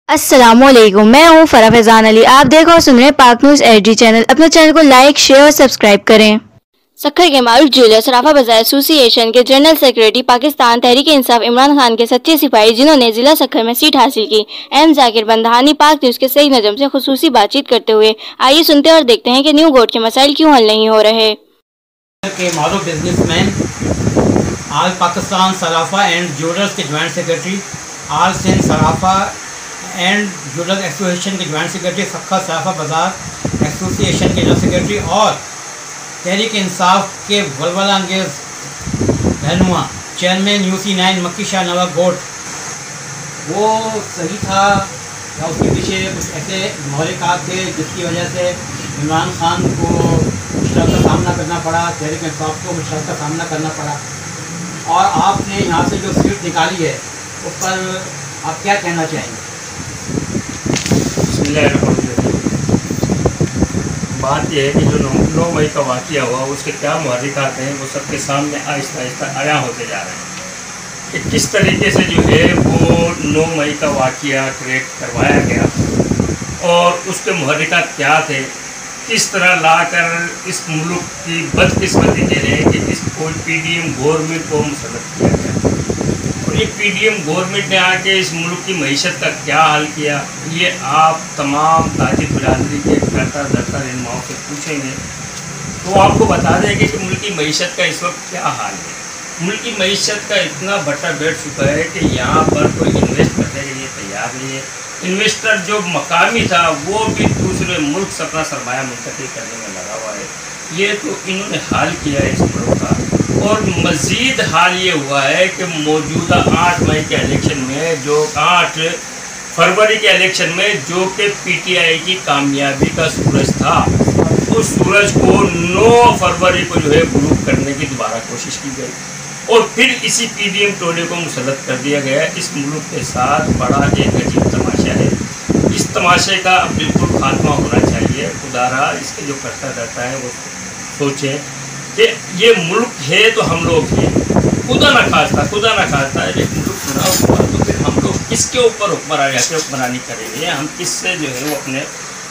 अस्सलामुअलैकुम, मैं हूँ फराह फैजान अली। आप देख और सुन रहे हैं पाक न्यूज़ एचडी चैनल। अपने चैनल को लाइक, शेयर और सब्सक्राइब करें। सक्खर के मारूफ ज्वेलर सराफा बाजार एसोसिएशन के जनरल सेक्रेटरी पाकिस्तान तहरीक इंसाफ इमरान खान के सच्चे सिपाही, जिन्होंने जिला सक्खर में सीट हासिल की, एम जाकिर बंदहानी पाक न्यूज़ के सही नजम से खुसूसी बातचीत करते हुए आइए सुनते और देखते हैं कि न्यू गोट के मसाइल क्यों हल नहीं हो रहे। के मारूफ बिजनेसमैन, आल पाकिस्तान सराफा एंड ज्वेलर्स के ज्वाइंट सेक्रेटरी, आल सिंध सराफा एंड ज्वेलर्स एसोसिएशन के ज्वाइंट सेक्रेटरी, सक्खर सराफा बाजार एसोसिएशन के जनरल सेक्रेटरी और तहरीक इंसाफ के वलवला अंगेज रहनुमा चेयरमैन UC9 मक्की शाह नवाब गोट, वो सही था या उसके पीछे कुछ ऐसे महरिकात थे जिसकी वजह से इमरान खान को मुश्किल का सामना करना पड़ा, तहरीक इंसाफ को मुश्किल का सामना करना पड़ा, और आपने यहाँ से जो सीट निकाली है उस पर आप क्या कहना चाहेंगे? बात यह है कि जो 9 मई का वाक़या हुआ उसके क्या मुहर्रिकात हैं वो सबके सामने आहिस्ता आहिस्ता आया होते जा रहे हैं कि किस तरीके से जो है वो 9 मई का वाक़या क्रिएट करवाया गया और उसके मुहर्रिकात क्या थे, किस तरह लाकर इस मुल्क की बदकिस्मती कह रहे हैं कि इसको PDM गवर्नमेंट को मुसल्लत किया गया और ये PDM गवर्नमेंट ने आके इस मुल्क की मईशत का क्या हल किया, ये आप तमाम ताजिर बिरादरी के करता धरता रहनुमाओं से पूछेंगे तो आपको बता देंगे कि मुल्क की मईशत का इस वक्त क्या हाल है। मुल्क की मईशत का इतना भट्टा बैठ चुका है कि यहाँ पर कोई इन्वेस्ट करने के लिए तैयार नहीं है। इन्वेस्टर जो मकामी था वो भी दूसरे मुल्क से अपना सरमाया मुंतकिल करने में लगा हुआ है। ये तो इन्होंने हाल किया है इस मुल्क का, और मज़ीद हाल ये हुआ है कि मौजूदा 8 मई के इलेक्शन में, जो 8 फरवरी के इलेक्शन में जो कि PTI की कामयाबी का सूरज था, उस सूरज को 9 फरवरी को जो है गुरूब करने की दोबारा कोशिश की गई और फिर इसी PDM टोले को मुसल्लत कर दिया गया। इस मुल्क के साथ बड़ा एक अजीब तमाशा है। इस तमाशे का बिल्कुल खात्मा होना चाहिए। खुदारा इसके जो करता रहता है वो सोचें कि ये मुल्क है तो हम लोग हैं, खुदा न खास्ता जब मुल्क चुनाव हुआ तो फिर हम लोग किसके ऊपर हुक्मरानी करेंगे, हम किससे जो है वो अपने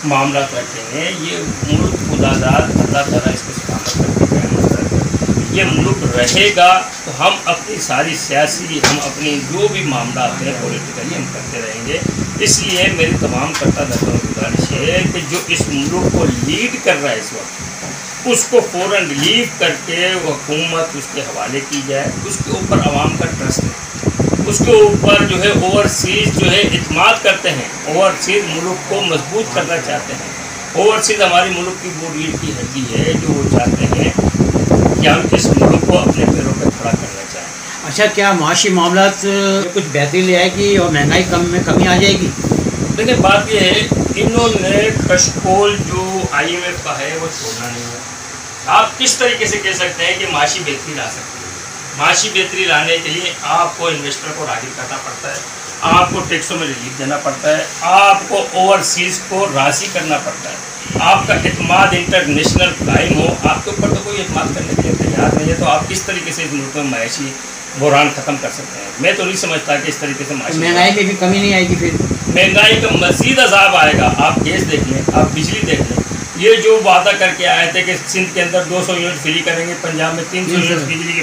मामला रखेंगे। ये मुल्क खुदादार अल्लाह ताला इसको सलामत करके ये मुल्क रहेगा तो हम अपनी सारी सियासी, हम अपनी जो भी मामला हैं पॉलिटिकली हम करते रहेंगे। इसलिए मेरी तमाम करता दर्शकों की गुजारिश है कि जो इस मुल्क को लीड कर रहा है इस वक्त, उसको फ़ौरन रिलीव करके वो हुकूमत उसके हवाले की जाए। उसके ऊपर आवाम का ट्रस्ट है, उसके ऊपर जो है ओवरसीज़ जो है इत्माद करते हैं, ओवरसीज़ मुल्क को मजबूत करना चाहते हैं। ओवरसीज़ हमारी मुल्क की वो रीढ़ की हड्डी है जो वो चाहते हैं कि हम इस मुल्क को अपने पैरों पर खड़ा करना चाहें। अच्छा, क्या माशी मामला कुछ बेहतरी ले आएगी और महंगाई में कमी आ जाएगी? देखिए, बात यह है इन्होंने कशकोल जो IMF का है वो छोड़ना नहीं है। आप किस तरीके से कह सकते हैं कि माशी बेहतरी ला सकते हैं? माशी बेहतरी लाने के लिए आपको इन्वेस्टर को राग़िब करना पड़ता है, आपको टैक्सों में रिलीफ देना पड़ता है, आपको ओवरसीज़ को राज़ी करना पड़ता है, आपका एतमाद इंटरनेशनल कायम हो। आपके ऊपर तो कोई एतमाद करने के लिए तैयार नहीं है, तो आप किस तरीके से इस मुल्क में माशी बुरान ख़त्म कर सकते हैं? मैं तो नहीं समझता कि इस तरीके से महंगाई में भी कमी नहीं आएगी। फिर महंगाई का मज़ीद अजाब आएगा। आप गैस देख लें, आप बिजली देख लें। ये जो वादा करके आए थे कि सिंध के अंदर 200 यूनिट फ्री करेंगे, पंजाब में 300 यूनिट बिजली के,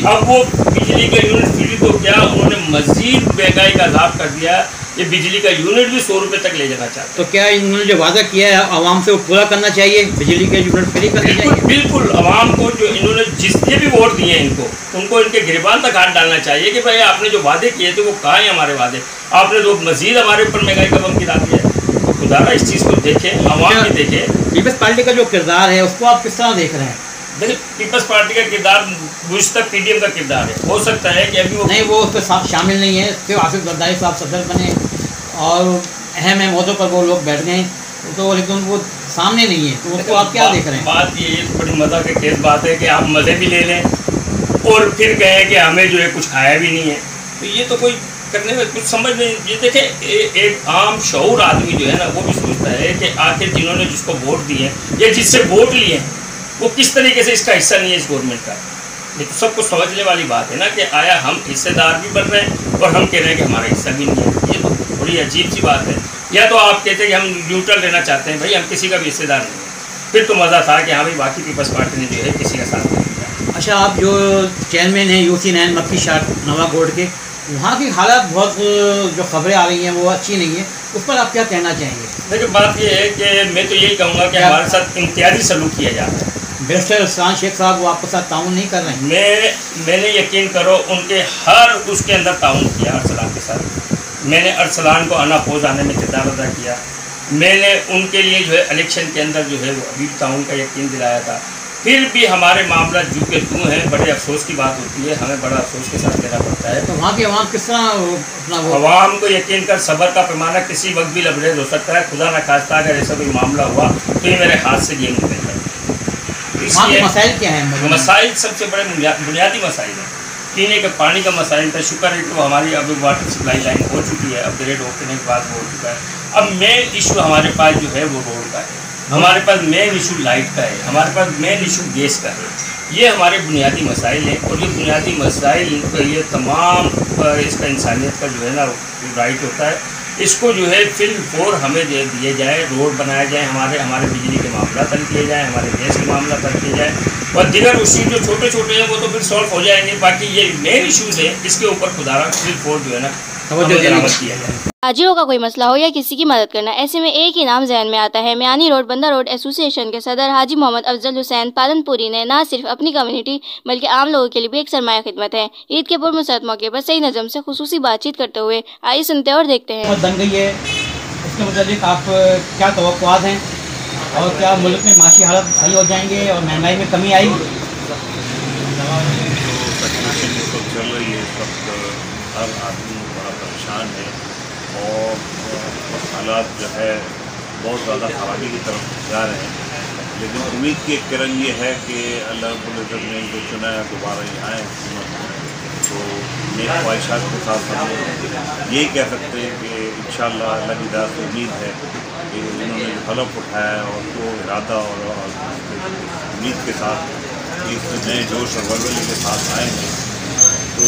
अब वो बिजली के यूनिट फ्री तो क्या, उन्होंने मज़ीद महंगाई का अजाब कर दिया। ये बिजली का यूनिट भी 100 रुपये तक ले जाना चाहते हैं। तो क्या इन्होंने जो वादा किया है आवाम से वो पूरा करना चाहिए? बिजली के यूनिट फ्री करना चाहिए। बिल्कुल आवाम को जो इन्होंने जिसने भी वोट दिए हैं उनको इनके गिरबान तक हाथ डालना चाहिए कि भाई आपने जो वादे किए थे वो कहाँ हैं हमारे वादे? आपने तो मज़ीद हमारे ऊपर महंगाई का बम गिरा दिया है। तो खुदारा इस चीज़ को देखें, आवाम भी देखें। पीपल्स पार्टी का जो किरदार है उसको आप किस तरह देख रहे हैं? देखिए, पीपल्स पार्टी का किरदार बुश तक PDM का किरदार है। हो सकता है कि अभी वो नहीं, वो उस पर शामिल नहीं है। सिर्फ आसिफ जरदारी साहब सदर बने और अहम अहदों पर वो लोग बैठ गए, तो लेकिन वो सामने नहीं है, तो उसको आप क्या देख रहे हैं? बात ये बड़ी मज़ा की खेल बात है कि आप मज़े भी ले लें और फिर कहें कि हमें जो है कुछ खाया भी नहीं है, तो ये तो कोई करने में कुछ समझ नहीं। ये देखें, एक आम शऊर आदमी जो है ना वो भी सोचता है कि आखिर जिन्होंने जिसको वोट दिए या जिससे वोट लिए वो किस तरीके से इसका हिस्सा नहीं है इस गवर्नमेंट का। ये तो सबको समझने वाली बात है ना कि आया हम हिस्सेदार भी बन रहे हैं और हम कह रहे हैं कि हमारा हिस्सा भी नहीं है। ये तो थोड़ी अजीब सी बात है। या तो आप कहते हैं कि हम न्यूट्रल रहना चाहते हैं, भाई हम किसी का भी हिस्सेदार नहीं है, फिर तो मज़ा था कि हाँ भाई बाकी पीपल्स पार्टी ने जो है किसी का साथ नहीं दिया। अच्छा, आप जो चेयरमैन हैं UC9 मक्की शाह नवाकोट के, वहाँ की हालात बहुत जो खबरें आ रही हैं वो अच्छी नहीं है, उस पर आप क्या कहना चाहेंगे? देखिए बात ये है कि मैं तो यही कहूँगा कि हमारे साथ इम्तियाजी सलूक किया जा रहा है। बैरिस्टर अरसलान शेख साहब वो आपके साथ ताउन नहीं कर रहे हैं? मैंने यकीन करो उनके हर उसके अंदर ताउन किया अरसलान के साथ। मैंने अरसलान को अनापोज आने में किरदार अदा किया। मैंने उनके लिए जो है इलेक्शन के अंदर जो है वो अभी ताउन का यकीन दिलाया था। फिर भी हमारे मामला जू के तू हैं, बड़े अफसोस की बात होती है, हमें बड़ा अफसोस के साथ देना पड़ता है। तो वहाँ की आवाम किस तरह अपना वो अवाम को यकीन कर सब्र का पैमाना किसी वक्त भी लबरेज हो सकता है। खुदा न खास्ता अगर ऐसा कोई मामला हुआ तो ये मेरे हाथ से गेम निकल जाए। इसलिए मसाइल क्या हैं? मसाइल सबसे बड़े बुनियादी मसाइल हैं। पीने के पानी का मसाइल था, शुक्र है तो हमारी अभी वाटर सप्लाई लाइन हो चुकी है, अपग्रेड होने के बाद हो चुका है। अब मेन इशू हमारे पास जो है वो रोड का है, हमारे पास मेन इशू लाइट का है, हमारे पास मेन इशू गैस का है। ये हमारे बुनियादी मसाइल हैं और ये बुनियादी मसाइल ये तमाम इसका इंसानियत का जो है ना राइट होता है। इसको जो है फिल फोर हमें दे दिए जाए, रोड बनाया जाए, हमारे बिजली के मामला हल किए जाए, हमारे गैस के मामला हल किए जाए और दीगर इशू जो छोटे छोटे हैं वो तो फिर सॉल्व हो जाएंगे। बाकी ये मेन इशूज़ हैं, इसके ऊपर खुदारा फिल फोर जो है ना किया जाए। हाजिरों का कोई मसला हो या किसी की मदद करना, ऐसे में एक ही नाम जहन में आता है। मियानी रोड बंदा रोड एसोसिएशन के सदर हाजी मोहम्मद अफजल हुसैन पालनपुरी ने न सिर्फ अपनी कम्युनिटी बल्कि आम लोगों के लिए भी एक सरमाया खिदमत है। ईद के पुरमसरत मौके पर सही नज़म से खुसूसी बातचीत करते हुए आइए सुनते और देखते हैं। बन गई है, इसके मुताबिक आप क्या तवक्कुआत हैं और क्या मुल्क में माशी हालत सही हो जाएंगे और महंगाई में कमी आएगी? चल रही है, इस वक्त हर आदमी बड़ा परेशान है और हालात जो है बहुत ज़्यादा खराबी की तरफ जा रहे हैं। लेकिन उम्मीद की एक किरण ये है कि अल्लाह रब्बुल इज़्ज़त ने जो चुना है दोबारा ये आए हुकूमत में, तो नेक ख्वाहिशात के साथ हम यही कह सकते हैं कि इंशाअल्लाह अल्लाह की दया से उम्मीद है कि उन्होंने जो हलफ उठाया है और जो इरादा और उम्मीद के साथ इस नए जोश और वलवले के साथ आए हैं, तो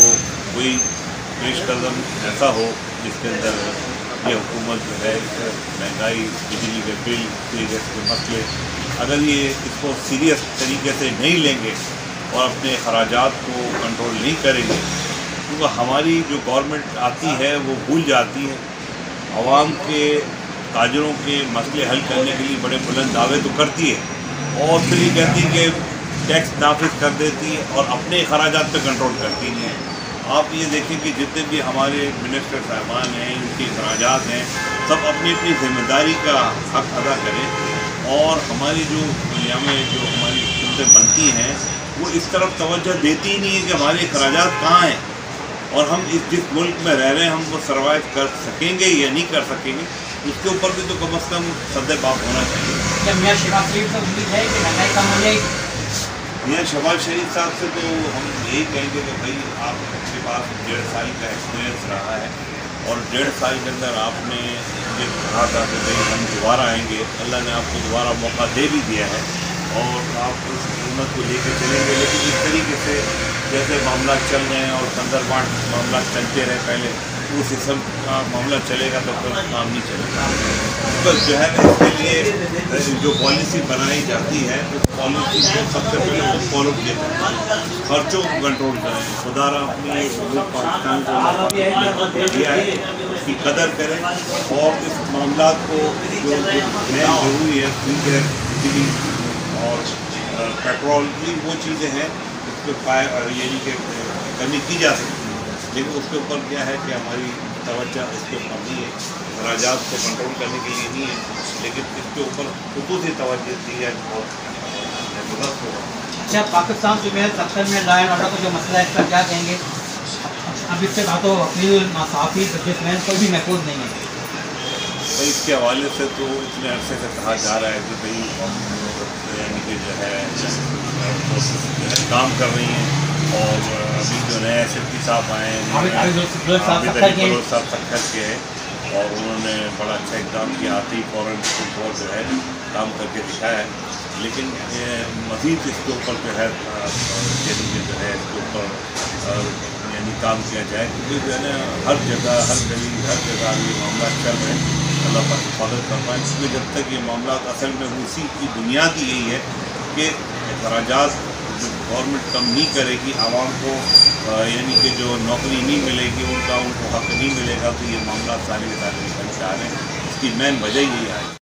कोई पेश कदम ऐसा हो जिसके अंदर ये हुकूमत जो है महंगाई, बिजली के बिल, गैस के मसले, अगर ये इसको सीरियस तरीके से नहीं लेंगे और अपने खराजात को कंट्रोल नहीं करेंगे, तो हमारी जो गवर्नमेंट आती है वो भूल जाती है। आवाम के ताजरों के मसले हल करने के लिए बड़े बुलंद दावे तो करती है और फिर ये कहती है कि टैक्स नाफिज कर देती है और अपने खराजात पे कंट्रोल करती नहीं है। आप ये देखें कि जितने भी हमारे मिनिस्टर साहबान हैं, इनके खराजात हैं, सब अपनी अपनी जिम्मेदारी का हक अदा करें और हमारी जो दुनिया जो हमारी हुकूमतें बनती हैं वो इस तरफ तवज्जो देती ही नहीं है कि हमारे खराजात कहाँ हैं और हम जिस मुल्क में रह रहे हैं हम वो सर्वाइव कर सकेंगे या नहीं कर सकेंगे, उसके ऊपर भी तो कम अज़ कम सद्दे बाप होना चाहिए। क्या मियां शहबाज शरीफ से उम्मीद है कि महंगाई कम हो जाएगी? मियां शहबाज शरीफ साहब से तो हम यही कहेंगे कि भाई आपके पास 1.5 साल का एक्सपीरियंस रहा है और 1.5 साल के अंदर आपने ये कहा था कि भाई हम दोबारा आएंगे, अल्लाह ने आपको दोबारा मौका दे भी दिया है और आप उस हुकूमत को लेकर चलेंगे। लेकिन इस तरीके से जैसे मामला चल रहे हैं और संदर बांट मामला चलते रहे पहले, उस किस्म का मामला चलेगा तो फिर काम नहीं चलेगा। तो जो है इसके लिए जो पॉलिसी बनाई जाती है उस पॉलिसी को सबसे पहले वो फॉलो किया जाता है, खर्चों को कंट्रोल करें, खुदारा अपनी पाकिस्तान को दिया है उसकी कदर करें और इस मामला को जो जरूरी है ठीक है, बिजली और पेट्रोल की वो चीज़ें हैं उस पर यानी कि कमी की जा सकती है, लेकिन उसके ऊपर क्या है कि हमारी तवज्जो इसके ऊपर नहीं है, खराजात को कंट्रोल करने के लिए नहीं है, लेकिन इसके ऊपर खुसूसी तवज्जो दी है बहुत ज़बरदस्त होगा। अच्छा, पाकिस्तान में सख्तर में लॉ एंड ऑर्डर का जो मसला है इसका क्या कहेंगे? अब इससे कहा तो वकील, नासाफी, बिजनेसमैन कोई भी महफूज नहीं है। तो इसके हवाले से तो इतने अरसे से कहा जा रहा है कि भाई यानी कि जो है काम कर रही हैं और अभी जो नए SSP साहब आए हैं साहब सख्तर के हैं और उन्होंने बड़ा अच्छा इक़दाम किया, आते ही फ़ौरन और जो है काम करके दिखाया है। लेकिन मज़ीद इसके ऊपर जो है यानी कि जो है इसके ऊपर यानी ये काम किया जाए, क्योंकि जो है ना हर जगह हर गली हर जगह ये मामला चल रहे हैं। अल्लाह पाक हिफाजत कर पाए, इसमें जब तक ये मामला असल में उसी की बुनियाद ही यही है कि अखराजात जो गवर्नमेंट कम नहीं करेगी, आवाम को यानी कि जो नौकरी नहीं मिलेगी, उनको हक नहीं मिलेगा, तो ये मामला सारे के सारे निकल के आ रहे हैं। इसकी मेन वजह यही है।